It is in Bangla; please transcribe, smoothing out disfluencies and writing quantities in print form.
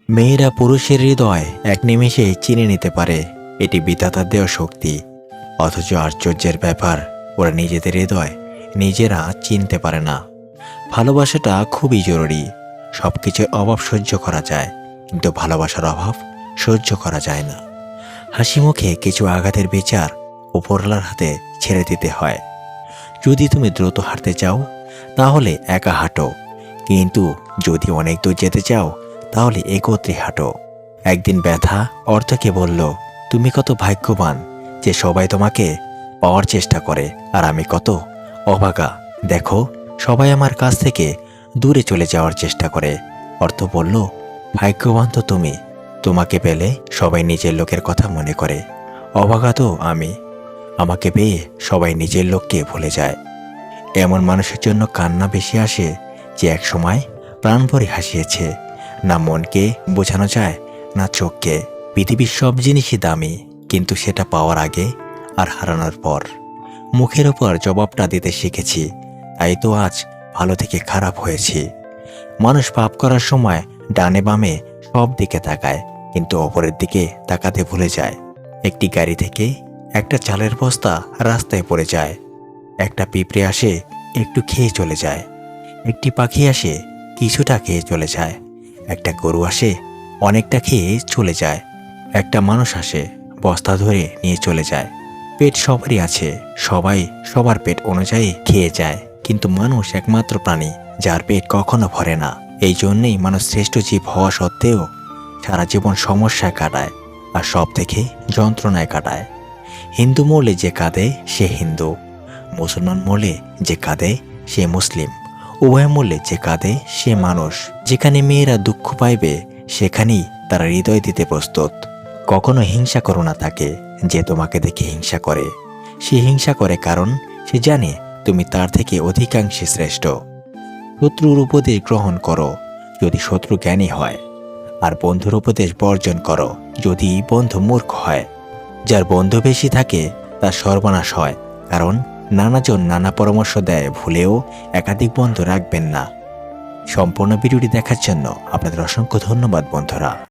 মেয়েরা পুরুষের হৃদয় এক নিমেষে চিনে নিতে পারে, এটি বিধাতার দেওয়া শক্তি। অথচ আশ্চর্যের ব্যাপার, ওরা নিজেদের হৃদয় নিজেরা চিনতে পারে না। ভালোবাসাটা খুবই জরুরি। সব কিছুর অভাব সহ্য করা যায়, কিন্তু ভালোবাসার অভাব সহ্য করা যায় না। হাসি মুখে কিছু আঘাতের বিচার উপরওয়ালার হাতে ছেড়ে দিতে হয়। যদি তুমি দ্রুত হাঁটতে চাও তাহলে একা হাঁটো, কিন্তু যদি অনেক দূর যেতে চাও তাহলে একত্রে হাঁটো। একদিন ব্যথা অর্থকে বলল, তুমি কত ভাগ্যবান যে সবাই তোমাকে পাওয়ার চেষ্টা করে, আর আমি কত অভাগা। দেখো, সবাই আমার কাছ থেকে দূরে চলে যাওয়ার চেষ্টা করে। অর্থ বলল, ভাগ্যবান তো তুমি, তোমাকে পেলে সবাই নিজের লোকের কথা মনে করে। অভাগা তো আমি, আমাকে পেয়ে সবাই নিজের লোককে ভুলে যায়। এমন মানুষের জন্য কান্না বেশি আসে যে এক সময় প্রাণ ভরে হাসিয়েছে। না মনকে বোঝানো যায়, না চোখকে। পৃথিবীর সব জিনিসই দামি, কিন্তু সেটা পাওয়ার আগে আর হারানোর পর। মুখের ওপর জবাবটা দিতে শিখেছি, তাই তো আজ ভালো থেকে খারাপ হয়েছি। মানুষ পাপ করার সময় ডানে বামে সব দিকে তাকায়, কিন্তু অপরের দিকে তাকাতে ভুলে যায়। একটি গাড়ি থেকে একটা চালের বস্তা রাস্তায় পড়ে যায়। একটা পিঁপড়ে আসে, একটু খেয়ে চলে যায়। একটি পাখি আসে, কিছুটা খেয়ে চলে যায়। একটা গরু আসে, অনেকটা খেয়ে চলে যায়। একটা মানুষ আসে, বস্তা ধরে নিয়ে চলে যায়। পেট সবারই আছে, সবাই সবার পেট অনুযায়ী খেয়ে যায়, কিন্তু মানুষ একমাত্র প্রাণী যার পেট কখনো ভরে না। এই জন্যেই মানুষ শ্রেষ্ঠ জীব হওয়া সত্ত্বেও সারা জীবন সমস্যায় কাটায়, আর সব থেকে যন্ত্রণায় কাটায়। হিন্দু মরলে যে কাঁদে সে হিন্দু, মুসলমান মরলে যে কাঁদে সে মুসলিম, উভয় মরলে যে কাঁদে সে মানুষ। যেখানে মেয়েরা দুঃখ পাইবে সেখানেই তারা হৃদয় দিতে প্রস্তুত। কখনো হিংসা করো না তাকে যে তোমাকে দেখে হিংসা করে। সে হিংসা করে কারণ সে জানে তুমি তার থেকে অধিকাংশে শ্রেষ্ঠ। শত্রুর উপদেশ গ্রহণ করো যদি শত্রু জ্ঞানী হয়, আর বন্ধুর উপদেশ বর্জন করো যদি বন্ধু মূর্খ হয়। যার বন্ধু বেশি থাকে তার সর্বনাশ হয়, কারণ নানাজন নানা পরামর্শ দেয়। ভুলেও একাধিক বন্ধু রাখবেন না। সম্পূর্ণ ভিডিওটি দেখার জন্য আপনাদের অসংখ্য ধন্যবাদ বন্ধুরা।